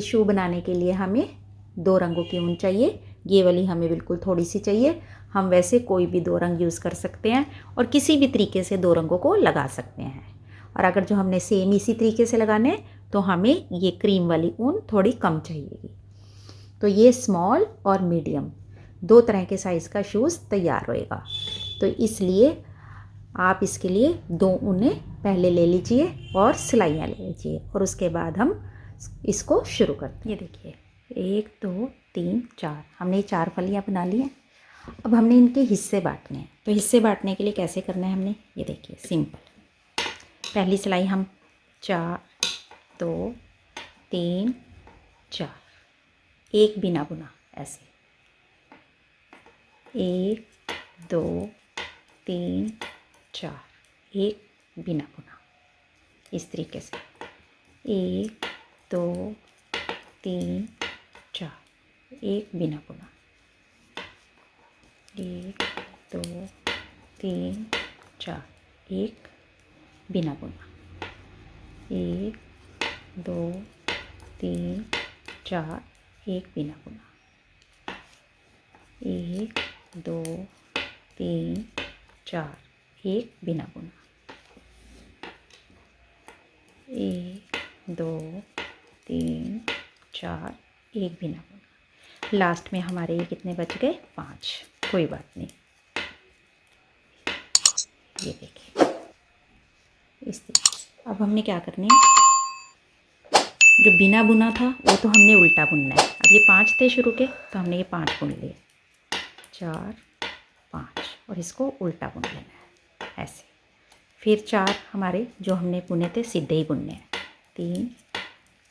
ये शू बनाने के लिए हमें 2 रंगों की ऊन चाहिए। ये वाली हमें बिल्कुल थोड़ी सी चाहिए। हम वैसे कोई भी 2 रंग यूज़ कर सकते हैं और किसी भी तरीके से 2 रंगों को लगा सकते हैं। और अगर जो हमने सेम इसी तरीके से लगाने हैं तो हमें ये क्रीम वाली ऊन थोड़ी कम चाहिएगी। तो ये स्मॉल और मीडियम 2 तरह के साइज़ का शूज़ तैयार होएगा। तो इसलिए आप इसके लिए 2 ऊनें पहले ले लीजिए और सिलाइयाँ ले लीजिए और उसके बाद हम इसको शुरू करते हैं। ये देखिए 1 2 3 4 हमने ये 4 फलियाँ बना ली हैं। अब हमने इनके हिस्से बांटने हैं। तो हिस्से बांटने के लिए कैसे करना है हमने, ये देखिए सिंपल। पहली सिलाई हम 4 2 3 4, एक बिना बुना ऐसे 1 2 3 4, एक बिना बुना इस तरीके से 1 2 3 4, एक बिना बुना 1 2 3 4, एक बिना बुना 1 2 3 4, एक बिना बुना 1 2 3 4, एक बिना बुना 1 2 3 4, एक बिना बुना। लास्ट में हमारे ये कितने बच गए, 5। कोई बात नहीं, ये देखिए इस तरीके से। अब हमने क्या करने है, जो बिना बुना था वो तो हमने उल्टा बुनना है। अब ये 5 थे शुरू के, तो हमने ये 5 बुन लिए, 4 5, और इसको उल्टा बुन लेना है ऐसे। फिर 4 हमारे जो हमने बुने थे सीधे ही बुनने हैं, 3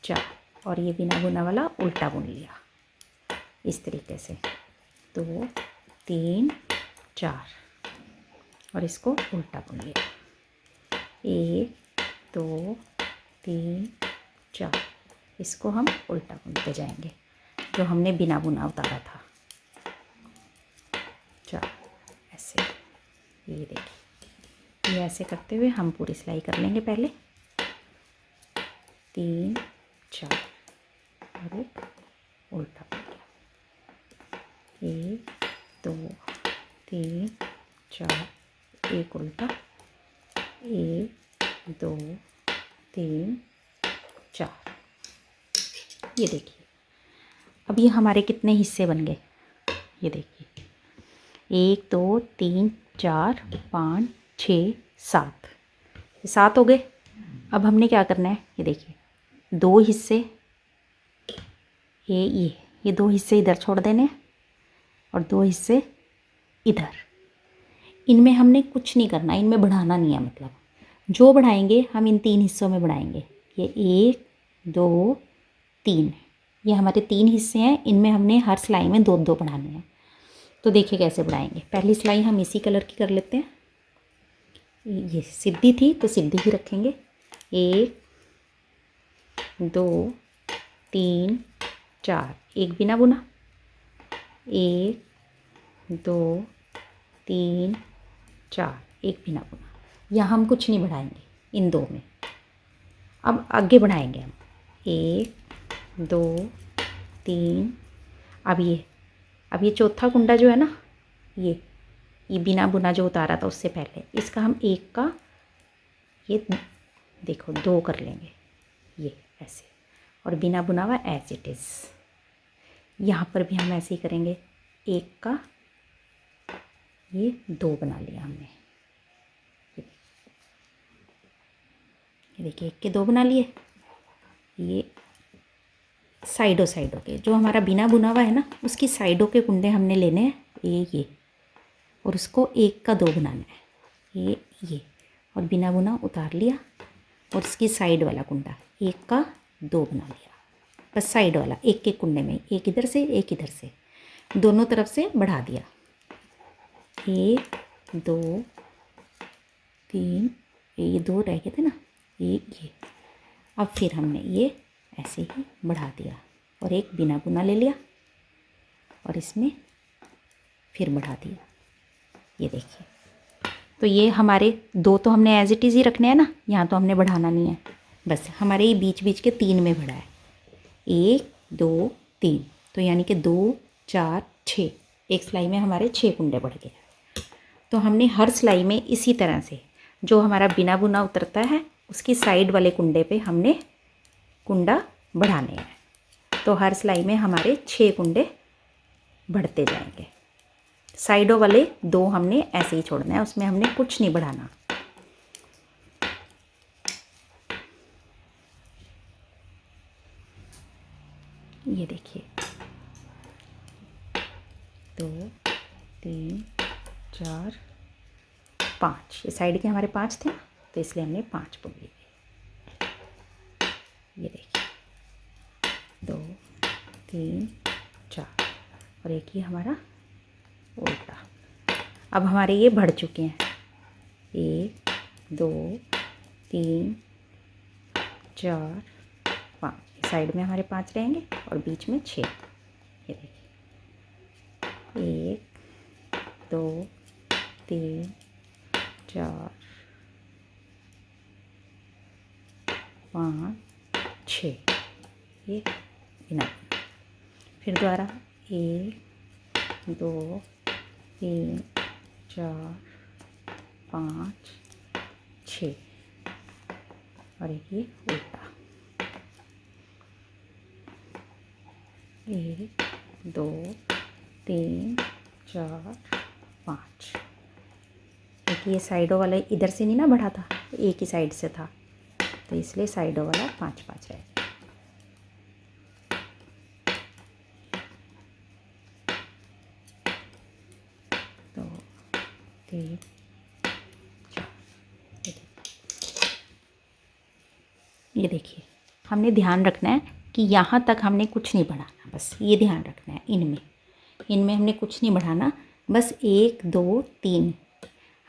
4, और ये बिना बुना वाला उल्टा बुन लिया इस तरीके से, 2 3 4, और इसको उल्टा बुन लिया, 1 2 3 4, इसको हम उल्टा बुनते जाएंगे जो हमने बिना बुना उतारा था। 4 ऐसे, ये देखिए, ये ऐसे करते हुए हम पूरी सिलाई कर लेंगे पहले। 3 4, और एक उल्टा बुन लिया, 1 2 3 4, एक उल्टा, 1 2 3 4। ये देखिए, अब ये हमारे कितने हिस्से बन गए, ये देखिए 1 2 3 4 5 6 7, 7 हो गए। अब हमने क्या करना है, ये देखिए 2 हिस्से, ये 2 हिस्से इधर छोड़ देने और 2 हिस्से इधर। इनमें हमने कुछ नहीं करना, इनमें बढ़ाना नहीं है, मतलब जो बढ़ाएंगे हम इन 3 हिस्सों में बढ़ाएंगे। ये 1 2 3, ये हमारे 3 हिस्से हैं, इनमें हमने हर सिलाई में 2 2 बढ़ाने हैं। तो देखिए कैसे बढ़ाएंगे। पहली सिलाई हम इसी कलर की कर लेते हैं, ये सीधी थी तो सीधी ही रखेंगे। 1 2 3 4, एक बिना बुना, 1 2 3 4, एक बिना बुना। यहाँ हम कुछ नहीं बढ़ाएंगे इन 2 में। अब आगे बढ़ाएंगे हम 1 2 3, अब ये चौथा कुंडा जो है ना, ये बिना बुना जो उतारा था उससे पहले, इसका हम एक का ये देखो 2 कर लेंगे, ये ऐसे, और बिना बुना हुआ एज इट इज़। यहाँ पर भी हम ऐसे ही करेंगे, एक का ये 2 बना लिया हमने, ये देखिए 1 के 2 बना लिए। ये साइडों के जो हमारा बिना बुना हुआ है ना, उसकी साइडों के कुंडे हमने लेने हैं, ये और उसको 1 का 2 बनाना है, ये और बिना बुना उतार लिया, और इसकी साइड वाला कुंडा 1 का 2 बना लिया, बस साइड वाला एक एक कुंडे में, एक इधर से एक इधर से, दोनों तरफ से बढ़ा दिया, 1 2 3, ये 2 रह गए थे ना, ये अब फिर हमने ये ऐसे ही बढ़ा दिया और एक बिना बुना ले लिया और इसमें फिर बढ़ा दिया, ये देखिए। तो ये हमारे 2 तो हमने एज इट इज़ ही रखने हैं ना, यहाँ तो हमने बढ़ाना नहीं है, बस हमारे ये बीच बीच के 3 में बढ़ा है, 1 2 3, तो यानी कि 2 4 6, एक सिलाई में हमारे 6 कुंडे बढ़ गए। तो हमने हर सिलाई में इसी तरह से जो हमारा बिना बुना उतरता है उसकी साइड वाले कुंडे पे हमने कुंडा बढ़ाने हैं। तो हर सिलाई में हमारे 6 कुंडे बढ़ते जाएंगे। साइडों वाले 2 हमने ऐसे ही छोड़ना है, उसमें हमने कुछ नहीं बढ़ाना। ये देखिए 2 3 4 5, ये साइड के हमारे 5 थे ना, तो इसलिए हमने 5 बुन लिए। ये देखिए 2 3 4, और एक ही हमारा उल्टा। अब हमारे ये बढ़ चुके हैं, 1 2 3 4 5, साइड में हमारे 5 रहेंगे और बीच में 6। ये देखिए 1 2 3 4 5 6, ये बिना। फिर दोबारा 1 2 3 4 5 6, और एक ये उल्टा। 1 2 3 4 5, एक ये साइडों वाला इधर से नहीं ना बढ़ा था, एक ही साइड से था, तो इसलिए साइडों वाला 5 5 रहेगा। तो 3 4, ये देखिए हमने ध्यान रखना है कि यहाँ तक हमने कुछ नहीं बढ़ाना, बस ये ध्यान रखना है। इनमें हमने कुछ नहीं बढ़ाना, बस 1 2 3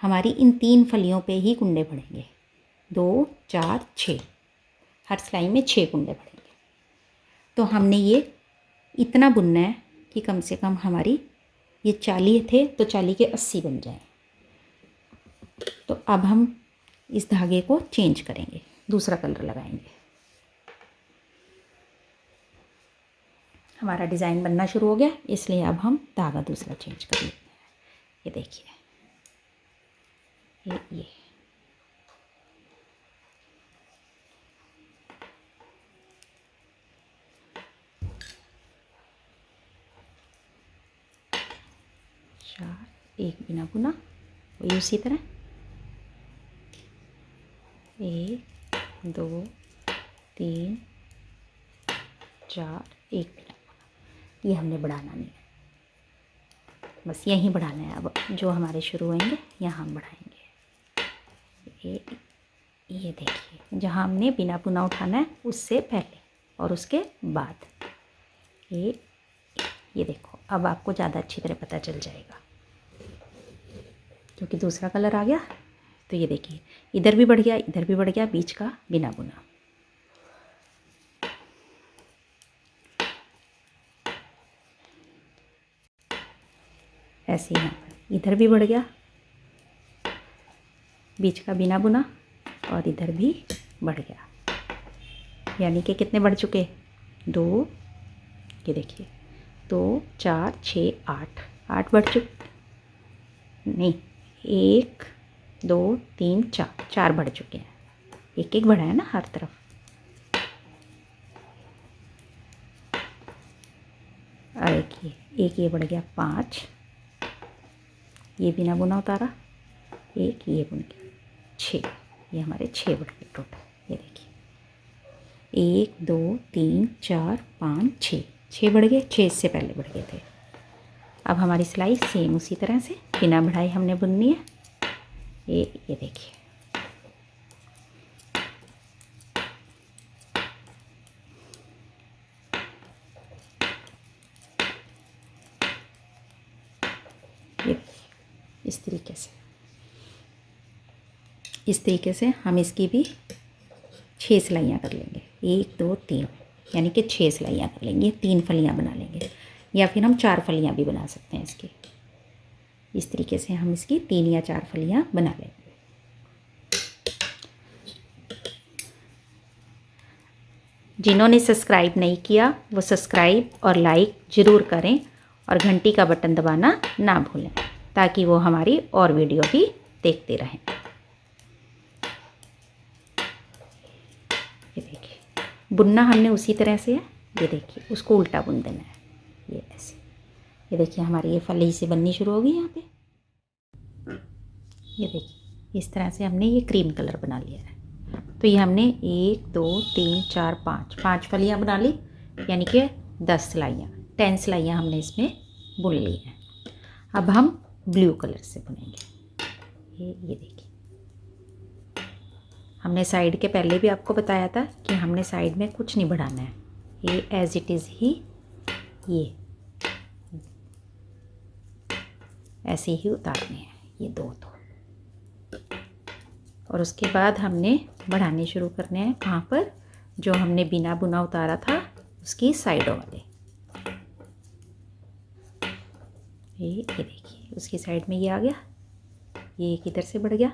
हमारी इन 3 फलियों पे ही कुंडे बढ़ेंगे। 2 4 6, हर सिलाई में 6 कुंडे बढ़ेंगे। तो हमने ये इतना बुनना है कि कम से कम हमारी ये 40 थे तो 40 के 80 बन जाएं। तो अब हम इस धागे को चेंज करेंगे, दूसरा कलर लगाएंगे। हमारा डिज़ाइन बनना शुरू हो गया, इसलिए अब हम धागा दूसरा चेंज कर लेते हैं। ये देखिए ये 4, एक बिना बुना, वही उसी तरह 1 2 3 4, एक बिना बुना। ये हमने बढ़ाना नहीं है, बस यहीं बढ़ाना है। अब जो हमारे शुरू होंगे यहाँ हम बढ़ाएंगे। ये देखिए जहाँ हमने बिना बुना उठाना है उससे पहले और उसके बाद ये देखो, अब आपको ज़्यादा अच्छी तरह पता चल जाएगा क्योंकि दूसरा कलर आ गया। तो ये देखिए इधर भी बढ़ गया, इधर भी बढ़ गया, बीच का बिना बुना। ऐसे यहाँ पर इधर भी बढ़ गया, बीच का बिना बुना, और इधर भी बढ़ गया। यानी कि कितने बढ़ चुके? 2, ये देखिए 2 4 6 8 बढ़ चुके, नहीं 1 2 3 4 बढ़ चुके हैं। एक एक बढ़ा है ना हर तरफ। और एक ये बढ़ गया 5, ये बिना बुना उतारा, एक ये बुन के 6, ये हमारे 6 बढ़ गए टोटल। ये देखिए 1 2 3 4 5 6 बढ़ गए, 6 इससे पहले बढ़ गए थे। अब हमारी सिलाई सेम उसी तरह से बिना बढ़ाई हमने बुननी है। ये देखिए ये इस तरीके से हम इसकी भी 6 सिलाइयाँ कर लेंगे। 1 2 3 यानी कि 6 सिलाइयाँ कर लेंगे, 3 फलियाँ बना लेंगे, या फिर हम 4 फलियाँ भी बना सकते हैं इसकी। इस तरीके से हम इसकी 3 या 4 फलियाँ बना लेंगे। जिन्होंने सब्सक्राइब नहीं किया वो सब्सक्राइब और लाइक ज़रूर करें और घंटी का बटन दबाना ना भूलें ताकि वो हमारी और वीडियो भी देखते रहें। ये देखिए बुनना हमने उसी तरह से है। ये देखिए उसको उल्टा बुन देना है, ये ऐसे। ये देखिए हमारी ये फली से बननी शुरू होगी यहाँ पे। ये देखिए इस तरह से हमने ये क्रीम कलर बना लिया है। तो ये हमने 1 2 3 4 5 फलियाँ बना ली, यानी कि 10 सिलाइयाँ 10 सिलाइयाँ हमने इसमें बुन ली हैं। अब हम ब्लू कलर से बुनेंगे। ये देखिए हमने साइड के पहले भी आपको बताया था कि हमने साइड में कुछ नहीं बढ़ाना है, ये एज इट इज़ ही ये ऐसे ही उतारने हैं ये दो। और उसके बाद हमने बढ़ाने शुरू करने हैं वहाँ पर जो हमने बिना बुना उतारा था उसकी साइडों वाले। ये देखिए उसकी साइड में ये आ गया, ये एक इधर से बढ़ गया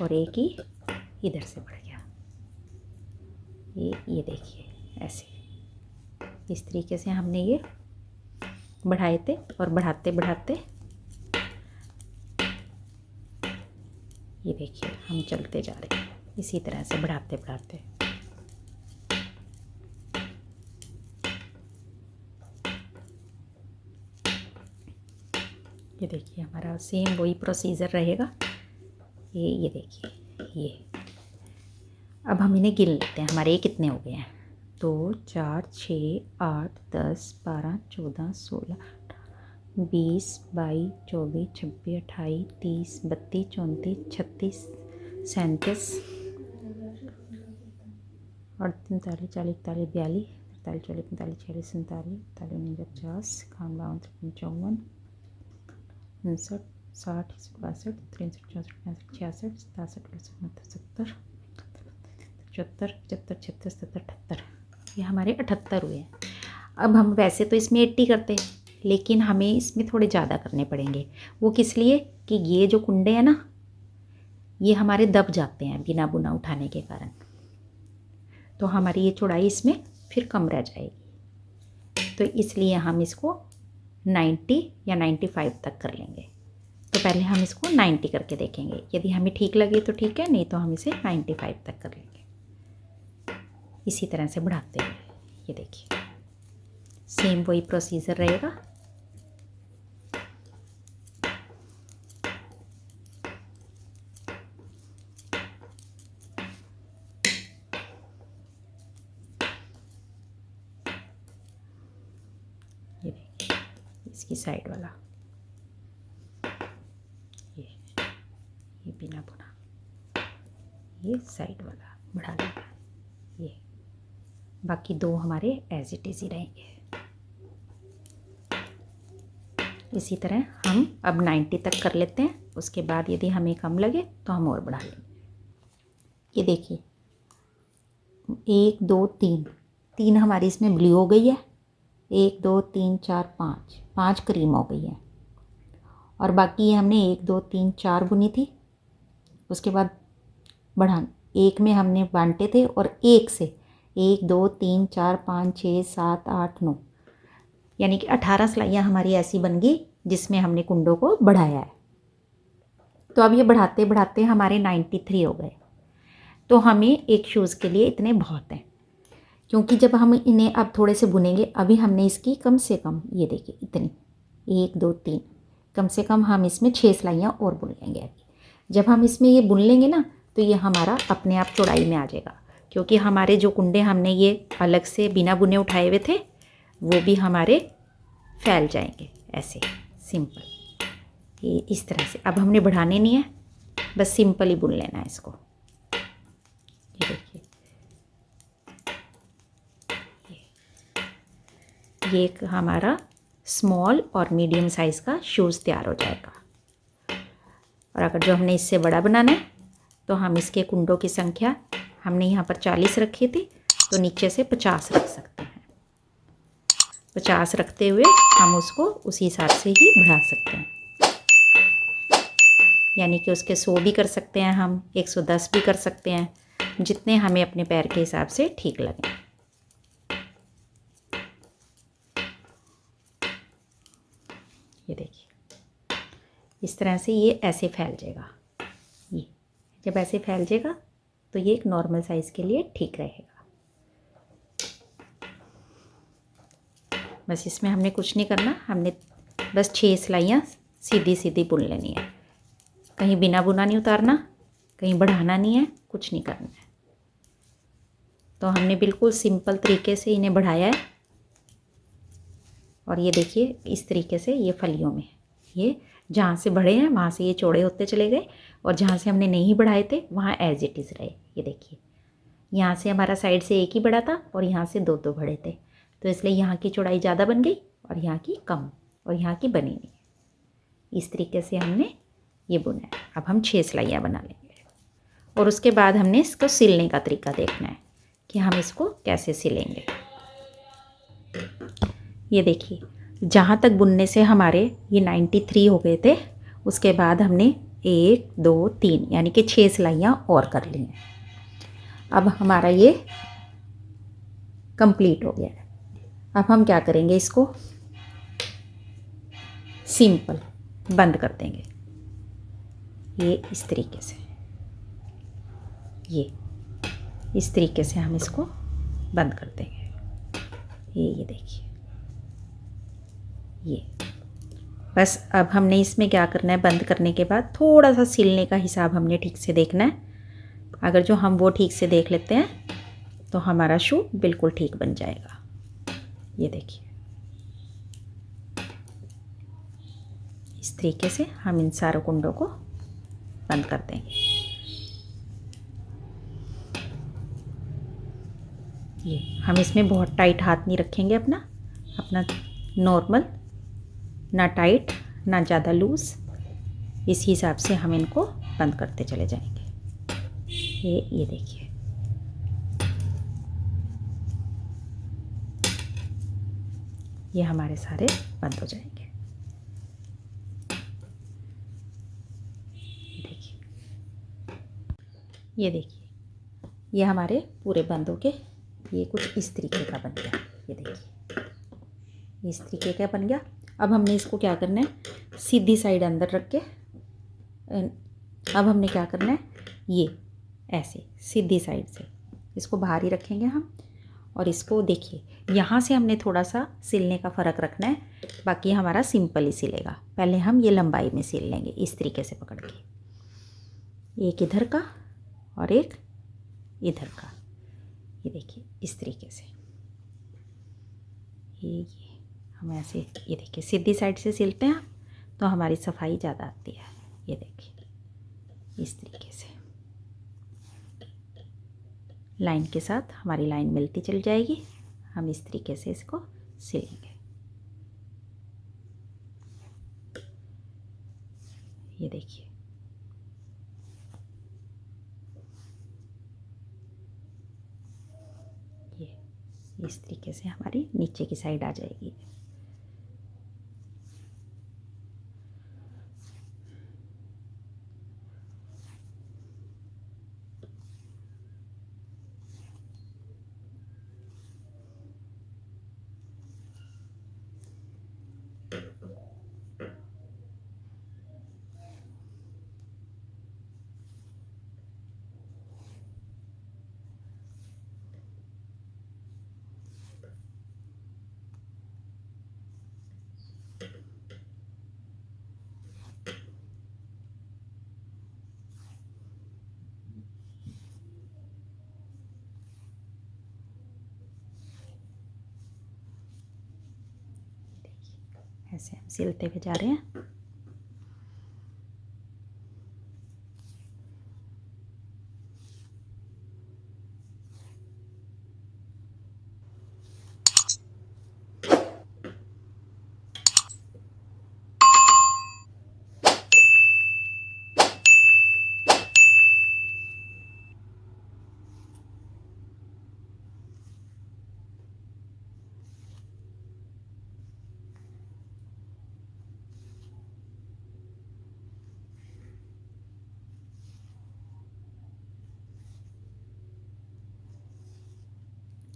और एक ही इधर से बढ़ गया। ये देखिए ऐसे इस तरीके से हमने ये बढ़ाए थे और बढ़ाते बढ़ाते ये देखिए हम चलते जा रहे हैं इसी तरह से बढ़ाते बढ़ाते। ये देखिए हमारा सेम वही प्रोसीजर रहेगा। ये देखिए ये। अब हम इन्हें गिन लेते हैं, हमारे ये कितने हो गए हैं। 2 4 6 8 10 12 14 16 20 22 24 26 28 30 32 34 36 37 और 39 40 41 42 43 44 45 46 47 48 49 50 51 52 53 54 59 60 62 63 64 65 66 67 68 69 70 74 75 76 77 78। ये हमारे 78 हुए हैं। अब हम वैसे तो इसमें 80 करते हैं लेकिन हमें इसमें थोड़े ज़्यादा करने पड़ेंगे। वो किस लिए कि ये जो कुंडे हैं ना ये हमारे दब जाते हैं बिना बुना उठाने के कारण, तो हमारी ये चौड़ाई इसमें फिर कम रह जाएगी। तो इसलिए हम इसको 90 या 95 तक कर लेंगे। तो पहले हम इसको 90 करके देखेंगे, यदि हमें ठीक लगे तो ठीक है, नहीं तो हम इसे 95 तक कर लेंगे। इसी तरह से बढ़ाते हुए ये देखिए सेम वही प्रोसीजर रहेगा। ये देखिए इसकी साइड वाला ये बिना बुना, ये साइड वाला बढ़ा लिया, ये बाकी दो हमारे एज इट इज़ ही रहेंगे। इसी तरह हम अब 90 तक कर लेते हैं। उसके बाद यदि हमें कम लगे तो हम और बढ़ा लेंगे। ये देखिए 1 2 3 हमारी इसमें ब्लू हो गई है। 1 2 3 4 5 क्रीम हो गई है। और बाकी ये हमने 1 2 3 4 बुनी थी। उसके बाद बढ़ा एक में हमने बांटे थे और एक से 1 2 3 4 5 6 7 8 9 यानी कि 18 सिलाइयाँ हमारी ऐसी बन गई जिसमें हमने कुंडों को बढ़ाया है। तो अब ये बढ़ाते बढ़ाते हमारे 93 हो गए। तो हमें एक शूज़ के लिए इतने बहुत हैं, क्योंकि जब हम इन्हें अब थोड़े से बुनेंगे, अभी हमने इसकी कम से कम ये देखिए इतनी 1 2 3 कम से कम हम इसमें 6 सिलाइयाँ और बुन लेंगे। अभी जब हम इसमें ये बुन लेंगे ना तो ये हमारा अपने आप चौड़ाई में आ जाएगा, क्योंकि हमारे जो कुंडे हमने ये अलग से बिना बुने उठाए हुए थे वो भी हमारे फैल जाएंगे ऐसे सिंपल। ये इस तरह से अब हमने बढ़ाने नहीं है, बस सिंपल ही बुन लेना है इसको। ये देखिए ये एक हमारा स्मॉल और मीडियम साइज़ का शूज़ तैयार हो जाएगा। और अगर जो हमने इससे बड़ा बनाना है तो हम इसके कुंडों की संख्या हमने यहाँ पर 40 रखी थी, तो नीचे से 50 रख सकते हैं। 50 रखते हुए हम उसको उसी हिसाब से ही बढ़ा सकते हैं, यानी कि उसके 100 भी कर सकते हैं हम, 110 भी कर सकते हैं, जितने हमें अपने पैर के हिसाब से ठीक लगे। इस तरह से ये ऐसे फैल जाएगा। ये जब ऐसे फैल जाएगा तो ये एक नॉर्मल साइज़ के लिए ठीक रहेगा। बस इसमें हमने कुछ नहीं करना, हमने बस 6 सिलाइयाँ सीधी सीधी बुन लेनी है। कहीं बिना बुना नहीं उतारना, कहीं बढ़ाना नहीं है, कुछ नहीं करना है। तो हमने बिल्कुल सिंपल तरीके से इन्हें बढ़ाया है। और ये देखिए इस तरीके से ये फलियों में, ये जहाँ से बढ़े हैं वहाँ से ये चौड़े होते चले गए, और जहाँ से हमने नहीं बढ़ाए थे वहाँ एज इट इज़ रहे। ये देखिए यहाँ से हमारा साइड से एक ही बढ़ा था और यहाँ से दो दो बढ़े थे, तो इसलिए यहाँ की चौड़ाई ज़्यादा बन गई और यहाँ की कम, और यहाँ की बनी नहीं। इस तरीके से हमने ये बुना है। अब हम 6 सिलाइयाँ बना लेंगे और उसके बाद हमने इसको सिलने का तरीका देखना है कि हम इसको कैसे सिलेंगे। ये देखिए जहाँ तक बुनने से हमारे ये 93 हो गए थे, उसके बाद हमने 1 2 3 यानी कि 6 सिलाइयाँ और कर ली हैं। अब हमारा ये कंप्लीट हो गया है। अब हम क्या करेंगे, इसको सिंपल बंद कर देंगे। ये इस तरीके से, ये इस तरीके से हम इसको बंद कर देंगे। ये देखिए ये बस। अब हमने इसमें क्या करना है, बंद करने के बाद थोड़ा सा सिलने का हिसाब हमने ठीक से देखना है। अगर जो हम वो ठीक से देख लेते हैं तो हमारा शू बिल्कुल ठीक बन जाएगा। ये देखिए इस तरीके से हम इन सारों कुंडों को बंद कर देंगे। ये हम इसमें बहुत टाइट हाथ नहीं रखेंगे, अपना नॉर्मल, ना टाइट ना ज़्यादा लूज़, इस हिसाब से हम इनको बंद करते चले जाएंगे। ये देखिए ये हमारे सारे बंद हो जाएंगे। ये देखिए ये हमारे पूरे बंद हो के ये कुछ इस तरीके का बन गया। ये देखिए इस तरीके का बन गया। अब हमने इसको क्या करना है, सीधी साइड अंदर रख के, अब हमने क्या करना है, ये ऐसे सीधी साइड से इसको बाहर ही रखेंगे हम। और इसको देखिए यहाँ से हमने थोड़ा सा सिलने का फ़र्क रखना है, बाकी हमारा सिंपल ही सिलेगा। पहले हम ये लंबाई में सिल लेंगे इस तरीके से पकड़ के, एक इधर का और एक इधर का। ये देखिए इस तरीके से ये हम ऐसे, ये देखिए सीधी साइड से सिलते हैं तो हमारी सफाई ज़्यादा आती है। ये देखिए इस तरीके से लाइन के साथ हमारी लाइन मिलती चल जाएगी। हम इस तरीके से इसको सिलेंगे। ये देखिए ये इस तरीके से हमारी नीचे की साइड आ जाएगी। ऐसे हम सिलते हुए जा रहे हैं।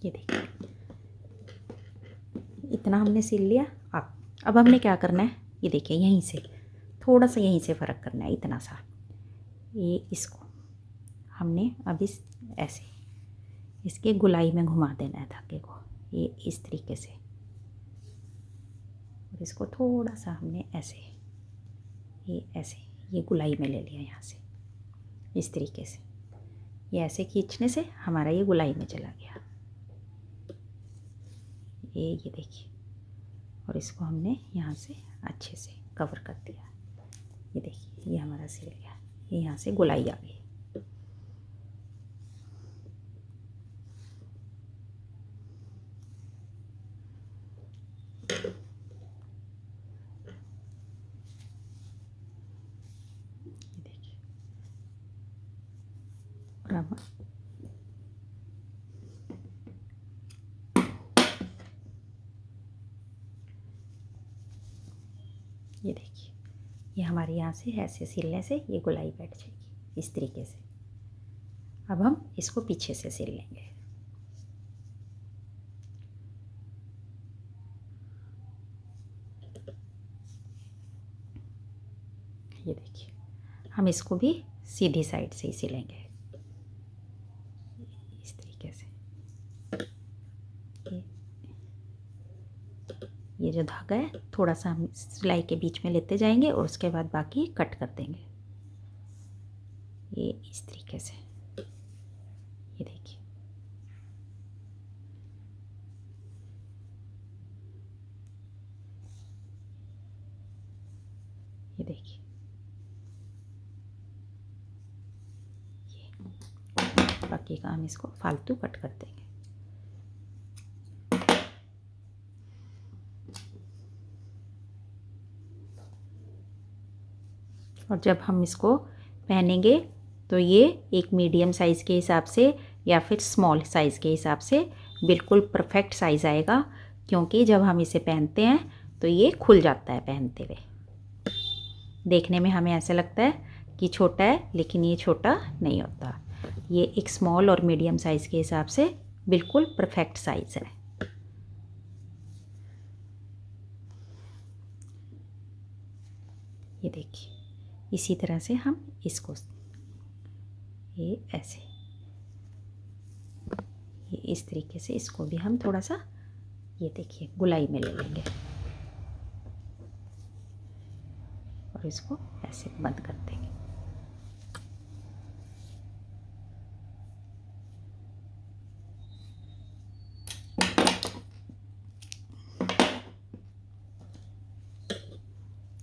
ये देखिए इतना हमने सिल लिया। अब हमने क्या करना है, ये देखिए यहीं से थोड़ा सा यहीं से फ़र्क करना है, इतना सा। ये इसको हमने अभी ऐसे इसके गुलाई में घुमा देना है धागे को, ये इस तरीके से। और इसको थोड़ा सा हमने ऐसे, ये ऐसे, ये गुलाई में ले लिया यहाँ से, इस तरीके से। ये ऐसे खींचने से हमारा ये गुलाई में चला गया, ये देखिए। और इसको हमने यहाँ से अच्छे से कवर कर दिया। ये देखिए, ये हमारा सिल गया, ये यहाँ से गुलाई आ गई। ये देखिए, और अब ये देखिए, ये हमारे यहाँ से ऐसे सिलने से ये गुलाई बैठ जाएगी इस तरीके से। अब हम इसको पीछे से सिल लेंगे। ये देखिए, हम इसको भी सीधी साइड से ही सिलेंगे इस तरीके से। ये जो धागा है थोड़ा सा हम सिलाई के बीच में लेते जाएंगे और उसके बाद बाकी कट कर देंगे, ये इस तरीके से। ये देखिए, ये देखिए, ये बाकी का हम इसको फालतू कट कर देंगे। और जब हम इसको पहनेंगे तो ये एक मीडियम साइज़ के हिसाब से या फिर स्मॉल साइज़ के हिसाब से बिल्कुल परफेक्ट साइज़ आएगा, क्योंकि जब हम इसे पहनते हैं तो ये खुल जाता है पहनते हुए। देखने में हमें ऐसा लगता है कि छोटा है, लेकिन ये छोटा नहीं होता। ये एक स्मॉल और मीडियम साइज़ के हिसाब से बिल्कुल परफेक्ट साइज़ है। ये देखिए, इसी तरह से हम इसको, ये ऐसे, ये इस तरीके से इसको भी हम थोड़ा सा, ये देखिए, गुलाई में ले लेंगे और इसको ऐसे बंद कर देंगे।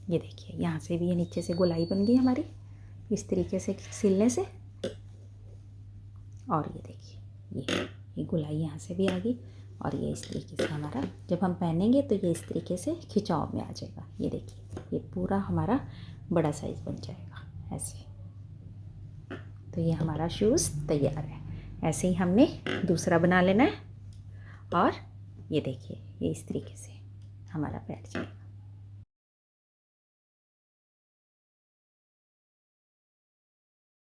ये देखिए, यहाँ से भी ये नीचे से गुलाई बन गई हमारी इस तरीके से सिलने से। और ये देखिए, ये गुलाई यहाँ से भी आ गई और ये इस तरीके से हमारा जब हम पहनेंगे तो ये इस तरीके से खिंचाव में आ जाएगा। ये देखिए, ये पूरा हमारा बड़ा साइज़ बन जाएगा ऐसे। तो ये हमारा शूज़ तैयार है। ऐसे ही हमने दूसरा बना लेना है और ये देखिए, ये इस तरीके से हमारा बैठ जाएगा।